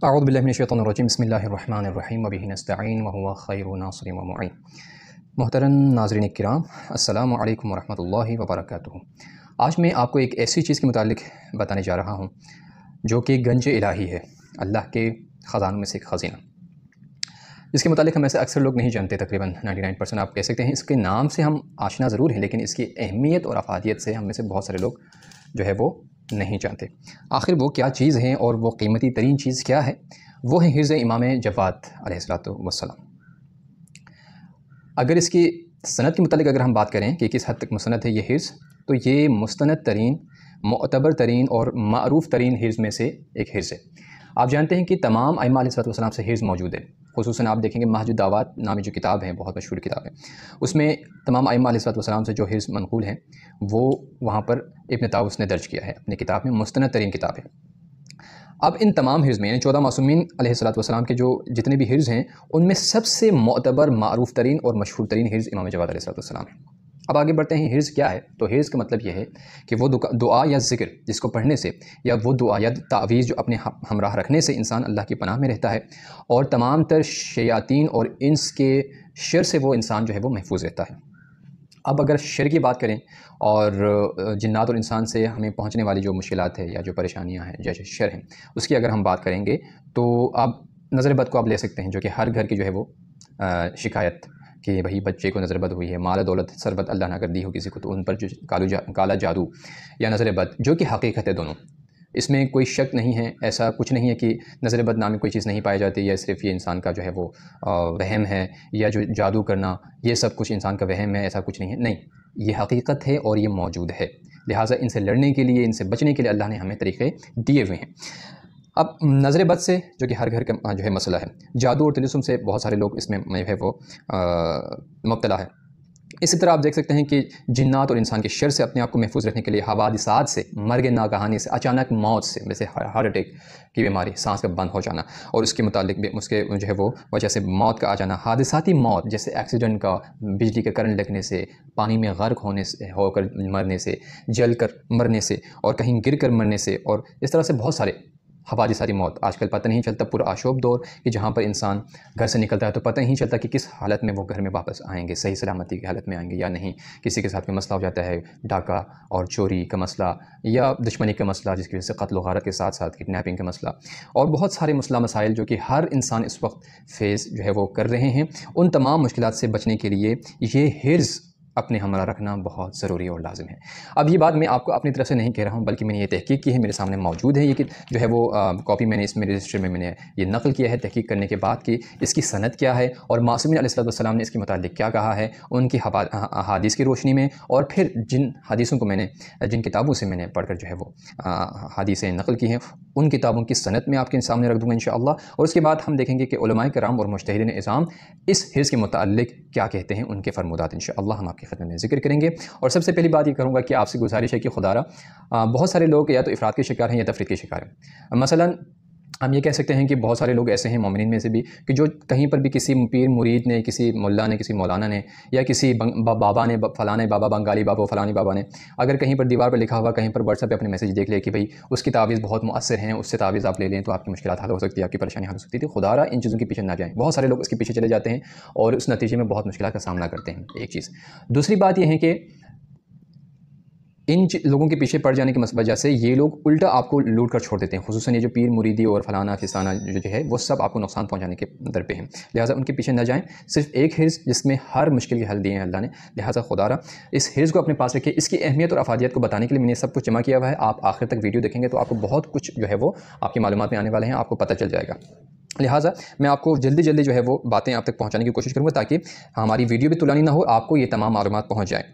اعوذ باللہ من الشیطان الرجیم بسم اللہ الرحمن الرحیم وبہ نستعین وہو خیر ناصر و معین۔ محترم ناظرین کرام، السلام علیکم ورحمۃ اللہ وبرکاتہ۔ آج میں آپ کو ایک ایسی چیز کے متعلق بتانے جا رہا ہوں جو کہ گنج الہی ہے، اللہ کے خزانوں میں سے ایک خزینہ، جس کے متعلق ہم ایسے اکثر لوگ نہیں جانتے، تقریباً 99% آپ کہہ سکتے ہیں۔ اس کے نام سے ہم آشنا ضرور ہیں، لیکن اس کی اہمیت اور افادیت سے ہم میں سے بہت سارے لوگ جو ہے وہ نہیں جانتے۔ آخر وہ کیا چیز ہے اور وہ قیمتی ترین چیز کیا ہے؟ وہ ہے حرز امام جواد علیہ السلام۔ اگر اس کی سند کے متعلق اگر ہم بات کریں کہ کس حد تک مستند ہے یہ حرز، تو یہ مستند ترین، معتبر ترین اور معروف ترین حرز میں سے ایک حرز ہے۔ آپ جانتے ہیں کہ تمام ائمہ علیہ السلام سے حرز موجود ہے، خصوصاً آپ دیکھیں گے محج الدعوات نامی جو کتاب ہے، بہت مشہور کتاب ہے، اس میں تمام ائمہ علیہ السلام سے جو حرز منقول ہیں وہ وہاں پر ابن طاووس نے درج کیا ہے اپنی کتاب میں، مستند ترین کتاب ہے۔ اب ان تمام حرز میں یعنی 14 معصومین علیہ السلام کے جو جتنے بھی حرز ہیں، ان میں سب سے معتبر، معروف ترین اور مشہور ترین حرز امام جواد علیہ السلام ہے۔ اب آگے بڑھتے ہیں، حرز کیا ہے؟ تو حرز کا مطلب یہ ہے کہ وہ دعا یا ذکر جس کو پڑھنے سے، یا وہ دعا یا تعویذ جو اپنے ہمراہ رکھنے سے انسان اللہ کی پناہ میں رہتا ہے، اور تمام تر شیاطین اور انس کے شر سے وہ انسان جو ہے وہ محفوظ رہتا ہے۔ اب اگر شر کی بات کریں اور جنات اور انسان سے ہمیں پہنچنے والی جو مشکلات ہے یا جو پریشانیاں ہیں، جیسے شر ہیں، اس کی اگر ہم بات کریں گے تو آپ نظر بد کو آپ لے سکتے ہیں، جو کہ ہر گھر کی جو ہے وہ شکایت کہ بھئی بچے کو نظر بد ہوئی ہے، مال دولت ثروت اللہ نہ کر دی ہو کسی کو، تو ان پر جو کالا جادو یا نظر بد، جو کہ حقیقت ہے دونوں، اس میں کوئی شک نہیں ہے، ایسا کچھ نہیں ہے کہ نظر بد نامی کوئی چیز نہیں پائی جاتی، یا صرف یہ انسان کا جو ہے وہ وہم ہے، یا جو جادو کرنا یہ سب کچھ انسان کا وہم ہے، ایسا کچھ نہیں ہے، نہیں، یہ حقیقت ہے اور یہ موجود ہے۔ لہٰذا ان سے لڑنے کے لیے، ان سے بچنے کے لیے اللہ نے ہمیں طریقے دیے ہوئے ہیں۔ اب نظر بد سے، جو کہ ہر گھر کا جو ہے مسئلہ ہے، جادو اور طلسم سے بہت سارے لوگ اس میں جو ہے وہ مبتلا ہے۔ اسی طرح آپ دیکھ سکتے ہیں کہ جنات اور انسان کے شر سے اپنے آپ کو محفوظ رکھنے کے لیے حوادثات سے، مرگ ناگہانی سے، اچانک موت سے، جیسے ہارٹ اٹیک کی بیماری، سانس کا بند ہو جانا، اور اس کے متعلق بھی اس کے جو ہے وہ وجہ سے موت کا آ جانا، حادثاتی موت جیسے ایکسیڈنٹ کا، بجلی کا کرنٹ لگنے سے، پانی میں غرق ہونے سے، ہو کر مرنے سے، جل کر مرنے سے، اور کہیں گر کر مرنے سے، اور اس طرح سے بہت سارے حوادثاتی موت۔ آج کل پتہ نہیں چلتا، پورا آشوب دور کہ جہاں پر انسان گھر سے نکلتا ہے تو پتہ نہیں چلتا کہ کس حالت میں وہ گھر میں واپس آئیں گے، صحیح سلامتی کی حالت میں آئیں گے یا نہیں۔ کسی کے ساتھ کوئی مسئلہ ہو جاتا ہے، ڈاکہ اور چوری کا مسئلہ، یا دشمنی کا مسئلہ جس کی وجہ سے قتل و غارت کے ساتھ ساتھ کڈنیپنگ کا مسئلہ، اور بہت سارے مسائل جو کہ ہر انسان اس وقت فیس جو ہے وہ کر رہے ہیں۔ ان تمام مشکلات سے بچنے کے لیے یہ حرز اپنے ہمراہ رکھنا بہت ضروری اور لازم ہے۔ اب یہ بات میں آپ کو اپنی طرف سے نہیں کہہ رہا ہوں، بلکہ میں نے یہ تحقیق کی ہے، میرے سامنے موجود ہے، یہ کہ جو ہے وہ کاپی میں نے اس میں رجسٹر میں نے یہ نقل کیا ہے تحقیق کرنے کے بعد کہ اس کی سند کیا ہے، اور معصومین علیہ السلام نے اس کے متعلق کیا کہا ہے، ان کی احادیث کی روشنی میں، اور پھر جن حدیثوں کو میں نے، جن کتابوں سے میں نے پڑھ کر جو ہے وہ حدیثیں نقل کی ہیں، ان کتابوں کی سند میں آپ کے سامنے رکھ دوں گا انشاءاللہ۔ اور اس کے بعد ہم دیکھیں گے کہ علماء کرام اور مجتہدین اعظام اس حرز کے متعلق کیا کہتے ہیں، ان کے فرمودات انشاءاللہ ہم آپ کی خدمت میں ذکر کریں گے۔ اور سب سے پہلی بات یہ کروں گا کہ آپ سے گزارش ہے کہ خدا را بہت سارے لوگ یا تو افراد کے شکار ہیں یا تفرید کے شکار ہیں۔ مثلا ہم یہ کہہ سکتے ہیں کہ بہت سارے لوگ ایسے ہیں مومنین میں سے بھی کہ جو کہیں پر بھی کسی پیر مرید نے، کسی ملا نے، کسی مولانا نے، یا کسی بابا نے، فلانے بابا، بنگالی بابا، فلانی بابا نے اگر کہیں پر دیوار پر لکھا ہوا، کہیں پر واٹس ایپ پہ اپنے میسیج دیکھ لے کہ بھئی اس کی تعویذ بہت مؤثر ہیں، اس سے تعویذ آپ لے لیں تو آپ کی مشکلات حل ہو سکتی ہے، آپ کی پریشانی حل ہو سکتی ہے، تو خدا را ان چیزوں کے پیچھے نہ جائیں۔ بہت سارے لوگ اس کے پیچھے چلے جاتے ہیں اور اس نتیجے میں بہت مشکلات کا سامنا کرتے ہیں، ایک چیز۔ دوسری بات یہ ہے کہ ان لوگوں کے پیچھے پڑ جانے کی وجہ سے یہ لوگ الٹا آپ کو لوٹ کر چھوڑ دیتے ہیں، خصوصاً یہ جو پیر مریدی اور فلانا فسانہ جو ہے وہ سب آپ کو نقصان پہنچانے کے در پہ ہیں، لہٰذا ان کے پیچھے نہ جائیں۔ صرف ایک حرز جس میں ہر مشکل کے حل دیے ہیں اللہ نے، لہٰذا خدا را اس حرز کو اپنے پاس رکھے۔ اس کی اہمیت اور افادیت کو بتانے کے لیے میں نے سب کچھ جمع کیا ہوا ہے، آپ آخر تک ویڈیو دیکھیں گے تو آپ کو بہت کچھ جو ہے وہ آپ کی معلومات میں آنے والے ہیں، آپ کو پتہ چل جائے گا۔ لہٰذا میں آپ کو جلدی جلدی جو ہے وہ باتیں آپ تک پہنچانے کی کوشش کروں گا تاکہ ہماری ویڈیو بھی طولانی نہ ہو، آپ کو یہ تمام معلومات پہنچ جائیں۔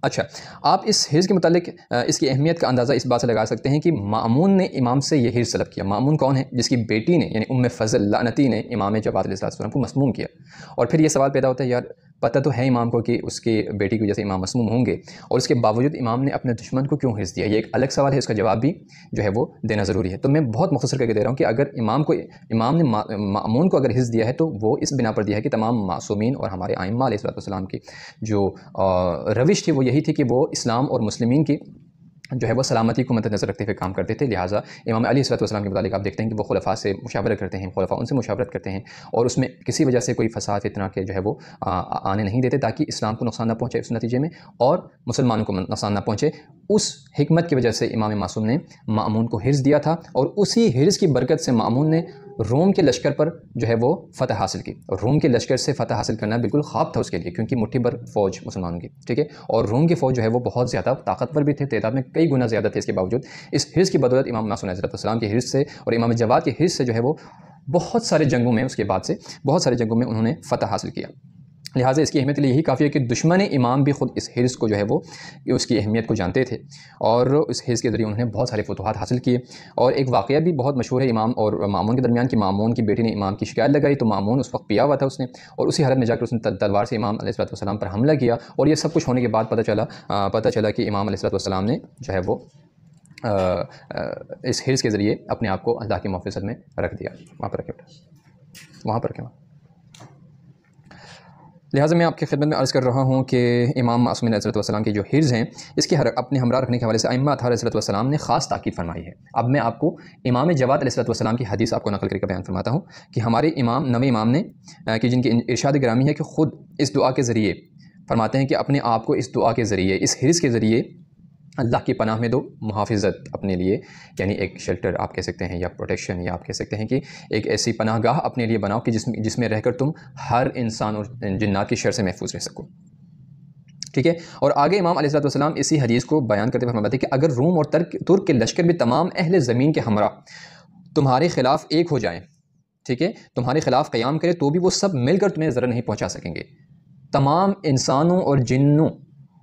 اچھا، آپ اس حرز کے متعلق اس کی اہمیت کا اندازہ اس بات سے لگا سکتے ہیں کہ مأمون نے امام سے یہ حرز طلب کیا۔ مأمون کون ہے؟ جس کی بیٹی نے یعنی ام فضل لعنتی نے امام جواد علیہ السلام کو مسموم کیا، اور پھر یہ سوال پیدا ہوتا ہے یار پتہ تو ہے امام کو کہ اس کی بیٹی کی وجہ سے امام مسموم ہوں گے، اور اس کے باوجود امام نے اپنے دشمن کو کیوں حرز دیا؟ یہ ایک الگ سوال ہے، اس کا جواب بھی جو ہے وہ دینا ضروری ہے۔ تو میں بہت مختصر کر کے دے رہا ہوں کہ اگر امام نے مأمون کو اگر حرز دیا ہے تو وہ اس بنا پر دیا ہے کہ تمام معصومین اور ہمارے ائمہ علیہ السلام کی جو روش تھی وہ یہی تھی کہ وہ اسلام اور مسلمین کی جو ہے وہ سلامتی کو مد نظر رکھتے ہوئے کام کرتے تھے. لہٰذا امام علیہ الصلوۃ والسلام کے متعلق آپ دیکھتے ہیں کہ وہ خلفاء سے مشاورت کرتے ہیں، خلفاء ان سے مشاورت کرتے ہیں اور اس میں کسی وجہ سے کوئی فساد فتنہ کے جو ہے وہ آنے نہیں دیتے تاکہ اسلام کو نقصان نہ پہنچے اس نتیجے میں اور مسلمانوں کو نقصان نہ پہنچے. اس حکمت کی وجہ سے امام معصوم نے مأمون کو حرص دیا تھا اور اسی حرص کی برکت سے مأمون نے روم کے لشکر پر جو ہے وہ فتح حاصل کی. اور روم کے لشکر سے فتح حاصل کرنا بالکل خواب تھا اس کے لیے، کیونکہ مٹھی بھر فوج مسلمانوں کی، ٹھیک ہے، اور روم کی فوج جو ہے وہ بہت زیادہ طاقتور بھی تھے، تعداد میں کئی گنا زیادہ تھے. اس کے باوجود اس حرص کی بدولت امام معصوم علیہ السلام کے حرص سے اور امام جواد کے حرص سے جو ہے وہ بہت سارے جنگوں میں، اس کے بعد سے بہت سارے جنگوں میں انہوں نے فتح حاصل کیا. لہٰذا اس کی اہمیت لیے یہی کافی ہے کہ دشمن امام بھی خود اس حرص کو جو ہے وہ اس کی اہمیت کو جانتے تھے اور اس حرص کے ذریعے انہوں نے بہت سارے فتوحات حاصل کیے. اور ایک واقعہ بھی بہت مشہور ہے امام اور مامون کے درمیان، کہ مامون کی بیٹی نے امام کی شکایت لگائی تو مامون اس وقت پیا ہوا تھا اس نے، اور اسی حالت میں جا کر اس نے تلوار سے امام علیہ السلام پر حملہ کیا. اور یہ سب کچھ ہونے کے بعد پتہ چلا کہ امام علیہ السلام نے جو ہے وہ اس حرص کے ذریعے اپنے آپ کو اللہ کی محفظت میں رکھ دیا. وہاں پر کیا. لہٰذا میں آپ کی خدمت میں عرض کر رہا ہوں کہ امام معصوم علیہ السلام کے جو حرص ہیں اس کے اپنے ہمراہ رکھنے کے حوالے سے ائمہ اطہار علیہ السلام نے خاص تاکید فرمائی ہے. اب میں آپ کو امام جواد علیہ السلام کی حدیث آپ کو نقل کر کے بیان فرماتا ہوں کہ ہمارے امام نویں امام نے کہ جن کی ارشاد گرامی ہے کہ خود اس دعا کے ذریعے فرماتے ہیں کہ اپنے آپ کو اس دعا کے ذریعے، اس حرص کے ذریعے اللہ کی پناہ میں دو، محافظت اپنے لیے، یعنی ایک شیلٹر آپ کہہ سکتے ہیں یا پروٹیکشن، یا آپ کہہ سکتے ہیں کہ ایک ایسی پناہ گاہ اپنے لیے بناؤ کہ جس میں رہ کر تم ہر انسان اور جنات کی شر سے محفوظ رہ سکو. ٹھیک ہے. اور آگے امام علیہ السلام اسی حدیث کو بیان کرتے ہوئے فرماتے ہیں کہ اگر روم اور ترک کے لشکر بھی تمام اہل زمین کے ہمراہ تمہارے خلاف ایک ہو جائیں، ٹھیک ہے، تمہارے خلاف قیام کرے تو بھی وہ سب مل کر تمہیں ضرر نہیں پہنچا سکیں گے. تمام انسانوں اور جنوں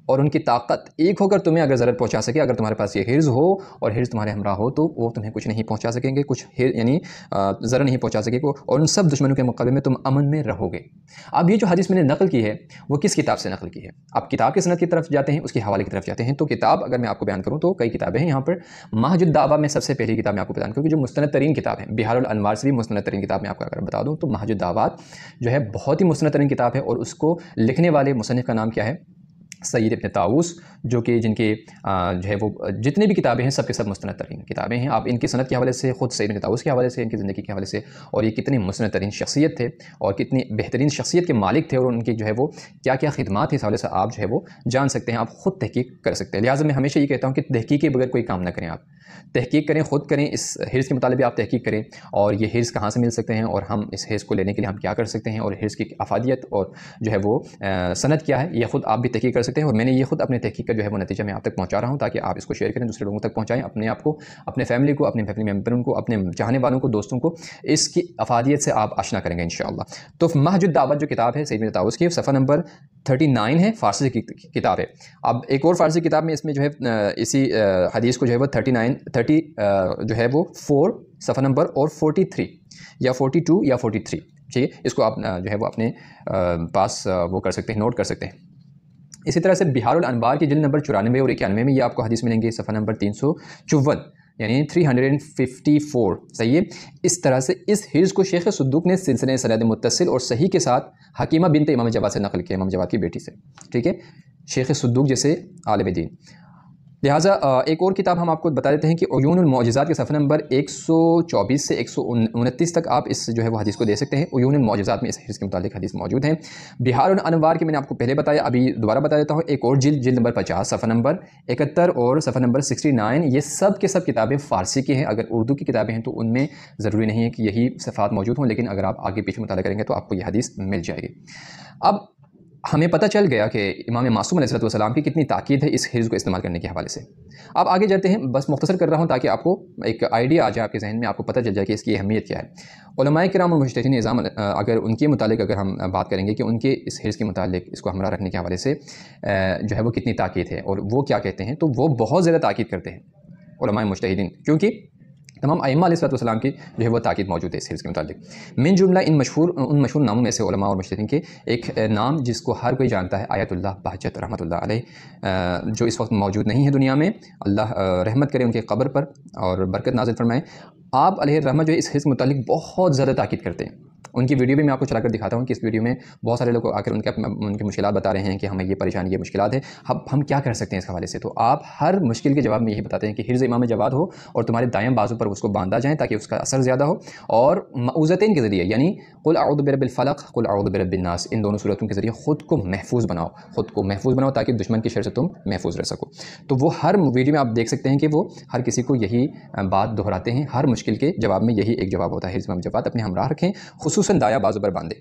اور ان کی طاقت ایک ہو کر تمہیں اگر ضرر پہنچا سکے، اگر تمہارے پاس یہ حرص ہو اور حرص تمہارے ہمراہ ہو تو وہ تمہیں کچھ نہیں پہنچا سکیں گے، کچھ یعنی ضرر نہیں پہنچا سکے گے، اور ان سب دشمنوں کے مقابلے میں تم امن میں رہو گے. اب یہ جو حدیث میں نے نقل کی ہے وہ کس کتاب سے نقل کی ہے؟ آپ کتاب کی سند کی طرف جاتے ہیں، اس کے حوالے کی طرف جاتے ہیں. تو کتاب اگر میں آپ کو بیان کروں تو کئی کتابیں ہیں. یہاں پر منہج الدعوہ میں سب سے پہلی کتاب میں آپ کو بیان کروں کہ جو مستند ترین کتاب ہے، بہار الانوار سے بھی مستند ترین کتاب میں آپ کو اگر بتا دوں تو منہج الدعوات جو ہے بہت ہی مستند ترین کتاب ہے. اور اس کو لکھنے والے مصنف کا نام کیا ہے؟ سید ابن طاووس، جو کہ جن کے جو ہے وہ جتنی بھی کتابیں ہیں سب کے سب مستند ترین کتابیں ہیں. آپ ان کی سند کے حوالے سے، خود سید ابن طاووس کے حوالے سے، ان کی زندگی کے حوالے سے، اور یہ کتنی مستند ترین شخصیت تھے اور کتنی بہترین شخصیت کے مالک تھے، اور ان کی جو ہے وہ کیا کیا خدمات ہیں، اس حوالے سے آپ جو ہے وہ جان سکتے ہیں، آپ خود تحقیق کر سکتے ہیں. لہٰذا میں ہمیشہ یہ کہتا ہوں کہ تحقیق کے بغیر کوئی کام نہ کریں. آپ تحقیق کریں، خود کریں، اس حرص کے مطالبے آپ تحقیق کریں اور یہ حرص کہاں سے مل سکتے ہیں اور ہم اس حرص کو لینے کے لیے ہم کیا کر سکتے ہیں اور حرص کی افادیت اور جو ہے وہ سند کیا ہے، یہ خود آپ بھی تحقیق کر سکتے ہیں. اور میں نے یہ خود اپنے تحقیق کا جو ہے وہ نتیجہ میں آپ تک پہنچا رہا ہوں تاکہ آپ اس کو شیئر کریں، دوسرے لوگوں تک پہنچائیں، اپنے آپ کو، اپنے فیملی کو، اپنے فیملی ممبروں کو، اپنے چاہنے والوں کو، دوستوں کو اس کی افادیت سے آپ آشنا کریں گے انشاءاللہ. تو منہج الدعوت جو کتاب ہے سید ابن طاووس کی، صفحہ نمبر 39 ہے، فارسی کی کتاب ہے. اب ایک اور فارسی کتاب میں اس میں جو ہے اسی حدیث کو جو ہے وہ 30 جو ہے وہ 4 صفحہ نمبر اور 43 یا 42 یا 43، ٹھیک ہے، اس کو آپ جو ہے وہ اپنے پاس وہ کر سکتے ہیں، نوٹ کر سکتے ہیں. اسی طرح سے بہار الانوار کی جلد نمبر 94 اور 91 میں یہ آپ کو حدیث ملیں گے، صفحہ نمبر 354 یعنی 354، صحیح ہے. اس طرح سے اس حرص کو شیخ صدوق نے سلسلہ سند متصل اور صحیح کے ساتھ حکیمہ بنت امام جواد سے نقل کیا، امام جواد کی بیٹی سے، ٹھیک ہے، شیخ صدوق جیسے عالم دین. لہٰذا ایک اور کتاب ہم آپ کو بتا دیتے ہیں کہ عیون المعجزات کے صفحہ نمبر 124 سے 129 تک آپ اس جو ہے وہ حدیث کو دے سکتے ہیں. عیون المعجزات میں اس حدیث کے متعلق حدیث موجود ہیں. بہار الانوار کے میں نے آپ کو پہلے بتایا، ابھی دوبارہ بتا دیتا ہوں. ایک اور جلد نمبر 50 صفحہ نمبر 71 اور صفحہ نمبر 69، یہ سب کے سب کتابیں فارسی کی ہیں. اگر اردو کی کتابیں ہیں تو ان میں ضروری نہیں ہے کہ یہی صفحات موجود ہوں، لیکن اگر آپ آگے پیچھے مطالعہ کریں گے تو آپ کو یہ حدیث مل جائے گی. اب ہمیں پتہ چل گیا کہ امام معصوم علیہ السلام کی کتنی تاکید ہے اس حرص کو استعمال کرنے کے حوالے سے. اب آگے جاتے ہیں، بس مختصر کر رہا ہوں تاکہ آپ کو ایک آئیڈیا آ جائے آپ کے ذہن میں، آپ کو پتہ چل جائے کہ اس کی اہمیت کیا ہے. علماء کرام اور مجتہدین نظام اگر ان کے متعلق اگر ہم بات کریں گے کہ ان کے اس حرص کے متعلق اس کو ہمراہ رکھنے کے حوالے سے جو ہے وہ کتنی تاکید ہے اور وہ کیا کہتے ہیں، تو وہ بہت زیادہ تاکید کرتے ہیں علماء مجتہدین، کیونکہ تمام ائمہ علیہ السلام کی جو ہے وہ تاکید موجود ہے اس حرص کے متعلق. من جملہ ان مشہور ناموں میں سے علماء اور مجتہدین کے ایک نام جس کو ہر کوئی جانتا ہے، آیت اللہ بہجت رحمۃ اللہ علیہ، جو اس وقت موجود نہیں ہے دنیا میں. اللہ رحمت کرے ان کے قبر پر اور برکت نازل فرمائے. آپ علیہ الرحمہ جو ہے اس حرص کے متعلق بہت زیادہ تاکید کرتے ہیں. ان کی ویڈیو بھی میں آپ کو چلا کر دکھاتا ہوں کہ اس ویڈیو میں بہت سارے لوگ آ کر ان کی مشکلات بتا رہے ہیں کہ ہمیں یہ پریشانی یہ مشکلات ہے، اب ہم کیا کر سکتے ہیں اس حوالے سے۔ تو آپ ہر مشکل کے جواب میں یہی بتاتے ہیں کہ حرز امام جواد ہو اور تمہارے دائیں بازو پر اس کو باندھا جائیں تاکہ اس کا اثر زیادہ ہو، اور معوذتین کے ذریعے یعنی قل اعوذ برب الفلق قل اعوذ برب الناس، ان دونوں صورتوں کے ذریعے خود کو محفوظ بناؤ تاکہ دشمن کی شر سے تم محفوظ رہ سکو۔ تو وہ ہر ویڈیو میں آپ دیکھ سکتے ہیں کہ وہ ہر کسی کو یہی بات دہراتے ہیں، ہر مشکل کے جواب میں یہی ایک جواب ہوتا ہے، حرز امام جواد اپنے ہمراہ رکھیں، خصوصاً دایاں بازو پر باندھیں۔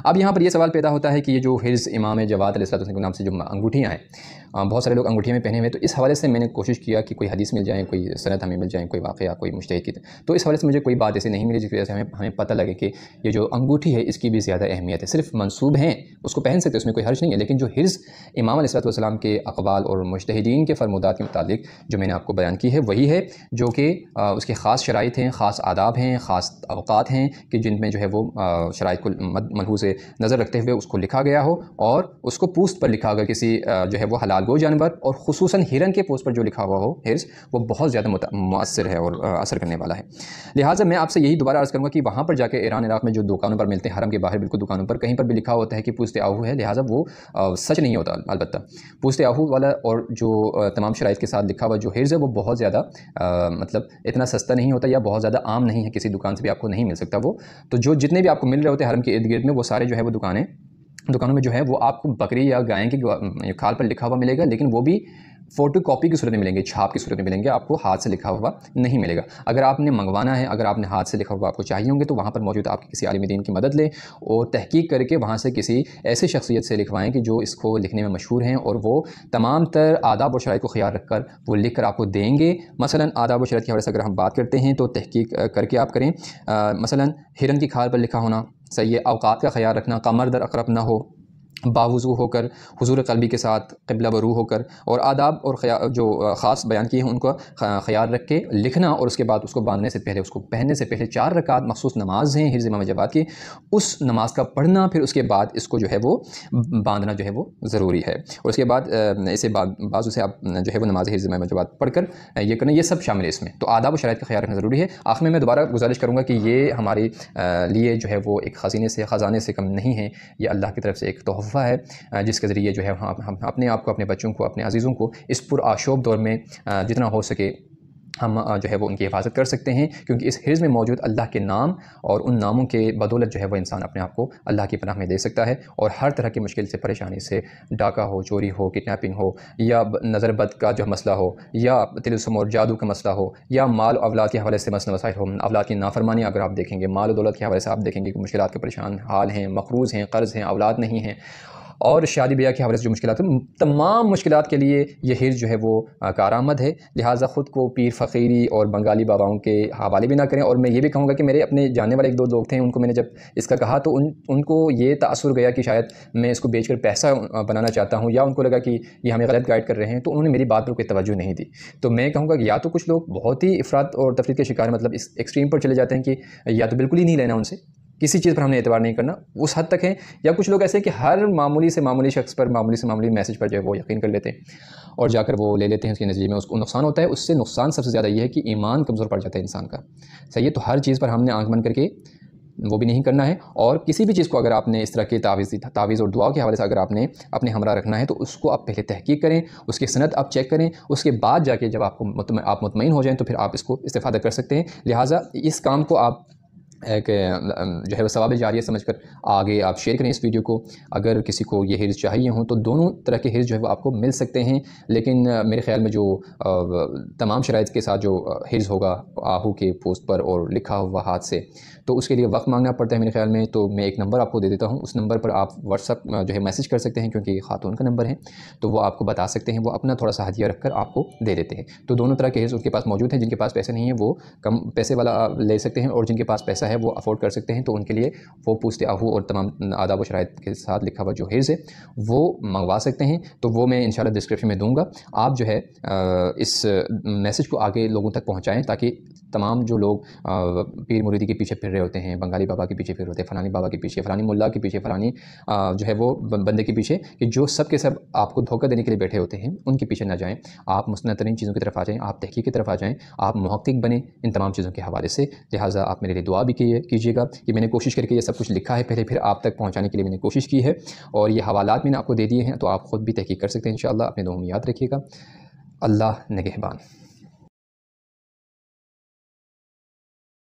اب یہاں پر یہ سوال پیدا ہوتا ہے کہ یہ جو حرز امام جواد علیہ السلام کے نام سے جو انگوٹھیاں ہیں، بہت سارے لوگ انگوٹھیاں میں پہنے ہوئے، تو اس حوالے سے میں نے کوشش کیا کہ کوئی حدیث مل جائے، کوئی سند ہمیں مل جائے، کوئی واقعہ، کوئی مجتہد کی، تو اس حوالے سے مجھے کوئی بات ایسی نہیں ملی جس کی وجہ سے ہمیں پتہ لگے کہ یہ جو انگوٹھی ہے اس کی بھی زیادہ اہمیت ہے۔ صرف منسوب ہیں، اس کو پہن سکتے، اس میں کوئی حرج نہیں ہے، لیکن جو حرز امام علیہ السلام کے اقوال اور مجتہدین کے فرمودات کے متعلق جو میں نے آپ کو بیان کی ہے وہی ہے جو کہ اس کے خاص شرائط ہیں، خاص آداب ہیں، خاص اوقات ہیں کہ جن میں جو ہے وہ شرائط کو ملحوظ نظر رکھتے ہوئے اس کو لکھا گیا ہو، اور اس کو پوست پر لکھا، اگر کسی جو ہے وہ حلال گو جانور اور خصوصاً ہرن کے پوست پر جو لکھا ہوا ہو حرز، وہ بہت زیادہ مؤثر ہے اور اثر کرنے والا ہے۔ لہٰذا میں آپ سے یہی دوبارہ عرض کروں گا کہ وہاں پر جا کے ایران عراق میں جو دکانوں پر ملتے ہیں، حرم کے باہر بالکل دکانوں پر کہیں پر بھی لکھا ہوتا ہے کہ پوست آہو ہے، لہٰذا وہ سچ نہیں ہوتا۔ البتہ پوست آہو والا اور جو تمام شرائط کے ساتھ لکھا ہوا جو حرز ہے وہ بہت زیادہ مطلب اتنا سستا نہیں ہوتا یا بہت زیادہ عام نہیں ہے، کسی دکان سے بھی آپ کو نہیں مل سکتا وہ۔ تو جو جتنے بھی آپ کو مل رہے ہوتے ہیں حرم کے ارد گرد میں، وہ سارے جو ہے وہ دکانوں میں جو ہے وہ آپ کو بکری یا گائے کی کھال پر لکھا ہوا ملے گا، لیکن وہ بھی فوٹو کاپی کی صورت میں ملیں گے، چھاپ کی صورت میں ملیں گے، آپ کو ہاتھ سے لکھا ہوا نہیں ملے گا۔ اگر آپ نے منگوانا ہے، اگر آپ نے ہاتھ سے لکھا ہوا آپ کو چاہیے ہوں گے، تو وہاں پر موجود آپ کسی عالم دین کی مدد لیں اور تحقیق کر کے وہاں سے کسی ایسی شخصیت سے لکھوائیں کہ جو اس کو لکھنے میں مشہور ہیں، اور وہ تمام تر آداب و شرائط کو خیال رکھ کر وہ لکھ کر آپ کو دیں گے۔ مثلاً آداب و شرائط کے حوالے سے اگر ہم بات کرتے ہیں تو تحقیق کر کے آپ کریں، مثلاً ہرن کی کھال پر لکھا ہونا صحیح ہے، اوقات کا خیال رکھنا، قمر در اقرب نہ ہو، باوضو ہو کر، حضور قلبی کے ساتھ قبلہ برو ہو کر، اور آداب اور جو خاص بیان کیے ہیں ان کا خیال رکھ کے لکھنا، اور اس کے بعد اس کو باندھنے سے پہلے، اس کو پہننے سے پہلے 4 رکعت مخصوص نماز ہیں حرز امام جواد کی، اس نماز کا پڑھنا، پھر اس کے بعد اس کو جو ہے وہ باندھنا جو ہے وہ ضروری ہے، اور اس کے بعد اسے بازو سے آپ جو ہے وہ نماز حرز امام جواد پڑھ کر یہ کرنا، یہ سب شامل ہے اس میں۔ تو آداب و شرائط کا خیال رکھنا ضروری ہے۔ آخر میں دوبارہ گزارش کروں گا کہ یہ ہمارے لیے جو ہے وہ ایک خزانے سے کم نہیں ہے، یہ اللہ کی طرف سے ایک تحفہ ہے جس کے ذریعے جو ہے ہم اپنے آپ کو، اپنے بچوں کو، اپنے عزیزوں کو اس پرآشوب دور میں جتنا ہو سکے ہم جو ہے وہ ان کی حفاظت کر سکتے ہیں، کیونکہ اس حرز میں موجود اللہ کے نام اور ان ناموں کے بدولت جو ہے وہ انسان اپنے آپ کو اللہ کی پناہ میں دے سکتا ہے، اور ہر طرح کی مشکل سے، پریشانی سے، ڈاکہ ہو، چوری ہو، کڈنیپنگ ہو، یا نظر بد کا جو مسئلہ ہو، یا طلسم اور جادو کا مسئلہ ہو، یا مال و اولاد کے حوالے سے مسئلہ مسائل ہو، اولاد کی نافرمانی اگر آپ دیکھیں گے، مال و دولت کے حوالے سے آپ دیکھیں گے کہ مشکلات کے پریشان حال ہیں، مقروض ہیں، قرض ہیں، اولاد نہیں ہیں، اور شادی بیاہ کے حوالے سے جو مشکلات ہیں، تمام مشکلات کے لیے یہ حرز جو ہے وہ کارآمد ہے۔ لہٰذا خود کو پیر فقیری اور بنگالی باباؤں کے حوالے بھی نہ کریں، اور میں یہ بھی کہوں گا کہ میرے اپنے جاننے والے 1-2 لوگ تھے، ان کو میں نے جب اس کا کہا تو ان کو یہ تاثر گیا کہ شاید میں اس کو بیچ کر پیسہ بنانا چاہتا ہوں، یا ان کو لگا کہ یہ ہمیں غلط گائیڈ کر رہے ہیں، تو انہوں نے میری بات پر کوئی توجہ نہیں دی۔ تو میں کہوں گا کہ یا تو کچھ لوگ بہت ہی افراط اور تفریط کے شکار، مطلب اس ایکسٹریم پر چلے جاتے ہیں کہ یا تو بالکل ہی نہیں لینا ان سے، کسی چیز پر ہم نے اعتبار نہیں کرنا، اس حد تک ہے، یا کچھ لوگ ایسے کہ ہر معمولی سے معمولی شخص پر، معمولی سے معمولی میسج پر جو ہے وہ یقین کر لیتے ہیں اور جا کر وہ لے لیتے ہیں، اس کے نتیجے میں اس کو نقصان ہوتا ہے۔ اس سے نقصان سب سے زیادہ یہ ہے کہ ایمان کمزور پڑ جاتا ہے انسان کا، صحیح ہے۔ تو ہر چیز پر ہم نے آنکھ بند کر کے وہ بھی نہیں کرنا ہے، اور کسی بھی چیز کو اگر آپ نے اس طرح کے تعویذ اور دعا کے حوالے سے اگر آپ نے اپنے ہمراہ رکھنا ہے تو اس کو آپ پہلے تحقیق کریں، اس کی سند آپ چیک کریں، اس کے بعد جا کے جب آپ مطمئن ہو جائیں تو پھر آپ اس کو استفادہ کر سکتے ہیں۔ لہٰذا اس کام کو آپ ایک جو ہے وہ ثواب جاریہ سمجھ کر آگے آپ شیئر کریں اس ویڈیو کو۔ اگر کسی کو یہ حرز چاہیے ہوں تو دونوں طرح کے حرز جو ہے وہ آپ کو مل سکتے ہیں، لیکن میرے خیال میں جو تمام شرائط کے ساتھ جو حرز ہوگا آہو کے پوسٹ پر اور لکھا ہوا ہاتھ سے، تو اس کے لیے وقت مانگنا پڑتا ہے میرے خیال میں۔ تو میں ایک نمبر آپ کو دے دیتا ہوں، اس نمبر پر آپ واٹس ایپ جو ہے میسج کر سکتے ہیں، کیونکہ یہ خاتون کا نمبر ہے، تو وہ آپ کو بتا سکتے ہیں، وہ اپنا تھوڑا سا ہدیہ رکھ کر آپ کو دے دیتے ہیں۔ تو دونوں طرح کے حرز ان کے پاس موجود ہیں، جن کے پاس پیسے نہیں ہیں وہ کم پیسے والا لے سکتے ہیں، اور جن کے پاس پیسہ ہے وہ افورڈ کر سکتے ہیں، تو ان کے لیے وہ پوست آہو اور تمام آداب و شرائط کے ساتھ لکھا ہوا جو حرز ہے وہ منگوا سکتے ہیں۔ تو وہ میں انشاءاللہ ڈسکرپشن میں دوں گا، آپ جو ہے اس میسج کو آگے لوگوں تک پہنچائیں، تاکہ تمام جو لوگ پیر مریدی کے پیچھے پھر رہے ہوتے ہیں، بنگالی بابا کے پیچھے پھر رہے ہوتے ہیں، فلانی بابا کے پیچھے، فلانی ملا کے پیچھے، فلانی جو ہے وہ بندے کے پیچھے، کہ جو سب کے سب آپ کو دھوکہ دینے کے لیے بیٹھے ہوتے ہیں، ان کے پیچھے نہ جائیں۔ آپ مستند ترین چیزوں کی طرف آ جائیں، آپ تحقیق کی طرف آ جائیں، آپ محقق بنیں ان تمام چیزوں کے حوالے سے۔ لہٰذا آپ میرے لیے دعا بھی کیجیے گا کہ میں نے کوشش کر کے یہ سب کچھ لکھا ہے پہلے، پھر آپ تک پہنچانے کے لیے میں نے کوشش کی ہے، اور یہ حوالات میں نے آپ کو دے دیے ہیں، تو آپ خود بھی تحقیق کر سکتے ہیں انشاءاللہ۔ اپنے دعاؤں میں یاد رکھیے گا۔ اللہ نگہبان۔